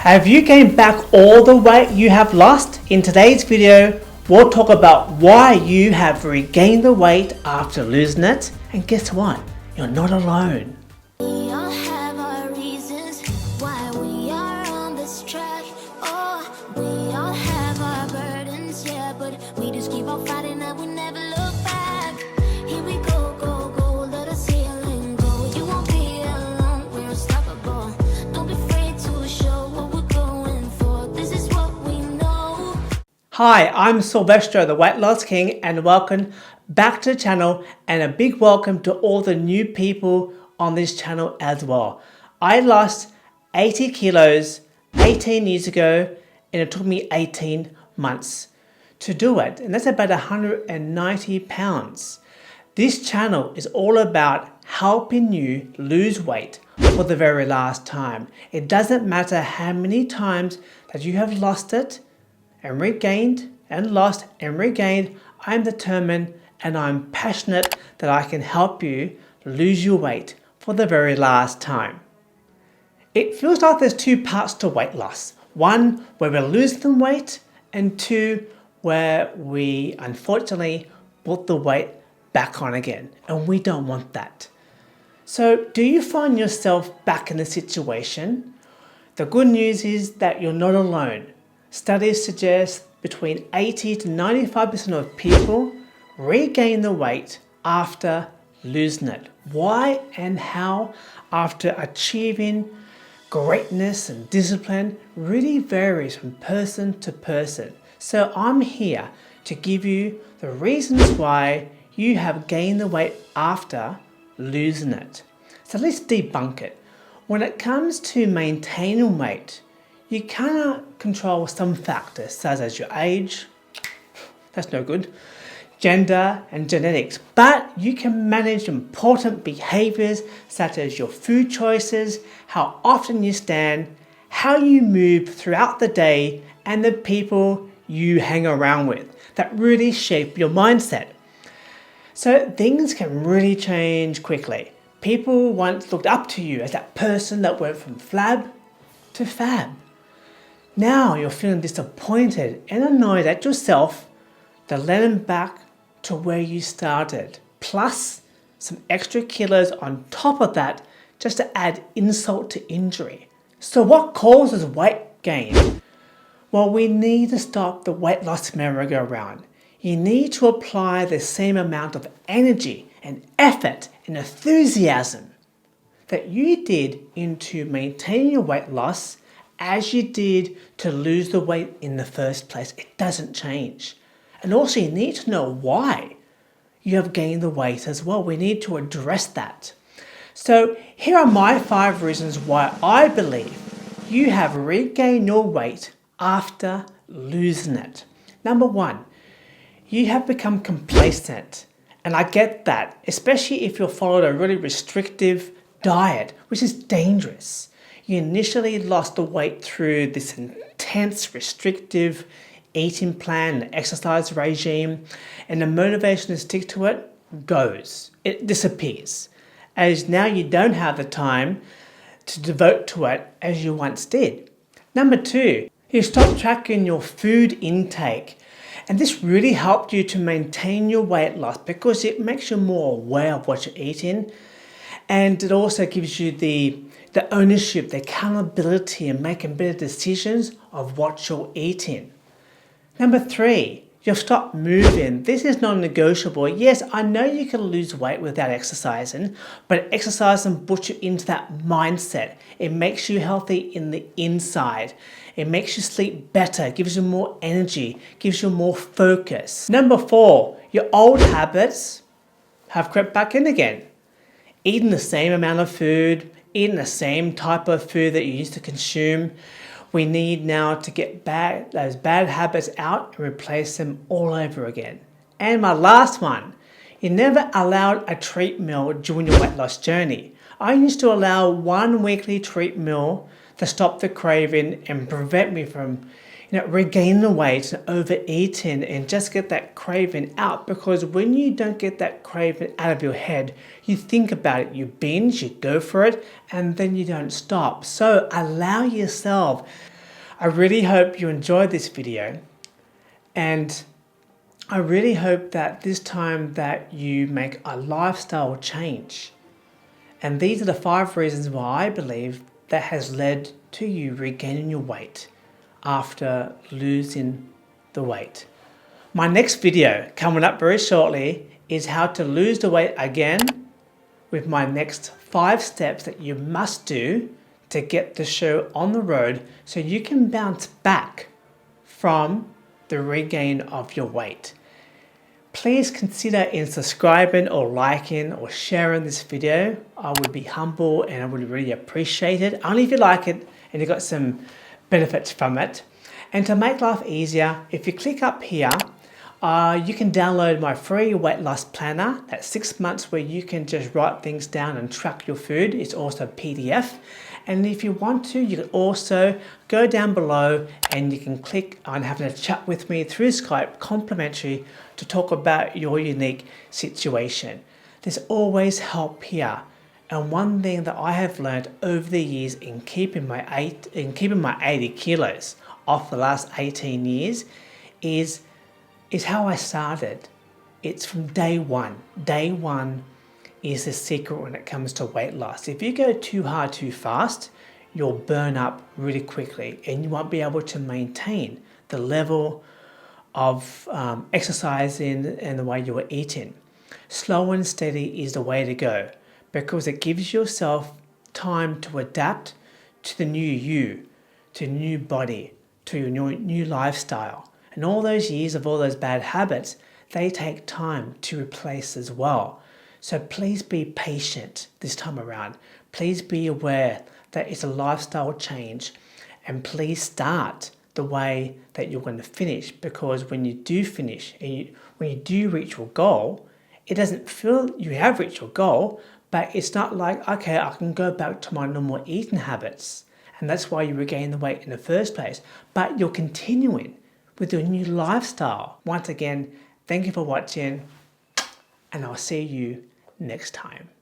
Have you gained back all the weight you have lost? In today's video, we'll talk about why you have regained the weight after losing it. And guess what? You're not alone. We all have our reasons why we are on this track. Oh, we all have our burdens, yeah, but we just keep on fighting and we never look back. Here we go, go, go, let us heal and go. You won't be alone, we're unstoppable. Don't be afraid to show what we're going for. This is what we know. Hi, I'm Silvestro, the Weight Loss King, and welcome back to the channel, and a big welcome to all the new people on this channel as well. I lost 80 kilos 18 years ago, and it took me 18 months to do it, and that's about 190 pounds. This channel is all about helping you lose weight for the very last time. It doesn't matter how many times that you have lost it and regained and lost and regained. I'm determined and I'm passionate that I can help you lose your weight for the very last time. It feels like there's two parts to weight loss. One, where we're losing weight, and two, where we unfortunately put the weight back on again, and we don't want that. So do you find yourself back in the situation? The good news is that you're not alone. Studies suggest between 80 to 95% of people regain the weight after losing it. Why and how after achieving greatness and discipline really varies from person to person. So I'm here to give you the reasons why you have gained the weight after losing it. So let's debunk it. When it comes to maintaining weight, you cannot control some factors such as your age, that's no good, gender and genetics, but you can manage important behaviors such as your food choices, how often you stand, how you move throughout the day, and the people you hang around with that really shape your mindset. So things can really change quickly. People once looked up to you as that person that went from flab to fab. Now you're feeling disappointed and annoyed at yourself to let them back to where you started, plus some extra kilos on top of that just to add insult to injury. So what causes weight gain? Well, we need to stop the weight loss merry-go-round. You need to apply the same amount of energy and effort and enthusiasm that you did into maintaining your weight loss as you did to lose the weight in the first place. It doesn't change. And also you need to know why you have gained the weight as well. We need to address that. So here are my 5 reasons why I believe you have regained your weight after losing it. Number 1, you have become complacent. And I get that, especially if you followed a really restrictive diet, which is dangerous. You initially lost the weight through this intense restrictive eating plan, and exercise regime, and the motivation to stick to it goes. It disappears, as now you don't have the time to devote to it as you once did. Number 2, you stop tracking your food intake. And this really helped you to maintain your weight loss because it makes you more aware of what you're eating. And it also gives you the ownership, the accountability in making better decisions of what you're eating. Number 3, you've stopped moving. This is non-negotiable. Yes, I know you can lose weight without exercising, but exercising puts you into that mindset. It makes you healthy in the inside. It makes you sleep better, gives you more energy, gives you more focus. Number 4, your old habits have crept back in again. Eating the same amount of food, eating the same type of food that you used to consume. We need now to get those bad habits out and replace them all over again. And my last one, you never allowed a treat meal during your weight loss journey. I used to allow one weekly treat meal to stop the craving and prevent me from regaining the weight and overeating and just get that craving out. Because when you don't get that craving out of your head, you think about it, you binge, you go for it, and then you don't stop. So allow yourself I really hope you enjoyed this video, and I really hope that this time that you make a lifestyle change. And these are the 5 reasons why I believe that has led to you regaining your weight after losing the weight. My next video coming up very shortly is how to lose the weight again, with my next 5 steps that you must do to get the show on the road so you can bounce back from the regain of your weight. Please consider in subscribing or liking or sharing this video. I would be humble and I would really appreciate it. Only if you like it and you got some benefits from it. And to make life easier, if you click up here, you can download my free weight loss planner. That's 6 months where you can just write things down and track your food. It's also a PDF. And if you want to, you can also go down below and you can click on having a chat with me through Skype, complimentary, to talk about your unique situation. There's always help here. And one thing that I have learned over the years in keeping my 80 kilos off the last 18 years is how I started. It's from day one. Day one is the secret when it comes to weight loss. If you go too hard too fast, you'll burn up really quickly and you won't be able to maintain the level of exercising and the way you are eating. Slow and steady is the way to go because it gives yourself time to adapt to the new you, to a new body, to your new lifestyle. And all those years of all those bad habits, they take time to replace as well. So please be patient this time around. Please be aware that it's a lifestyle change, and please start the way that you're going to finish, because when you do finish and when you do reach your goal, it doesn't feel you have reached your goal, but it's not like, okay, I can go back to my normal eating habits. And that's why you regain the weight in the first place. But you're continuing with your new lifestyle. Once again, thank you for watching, and I'll see you next time.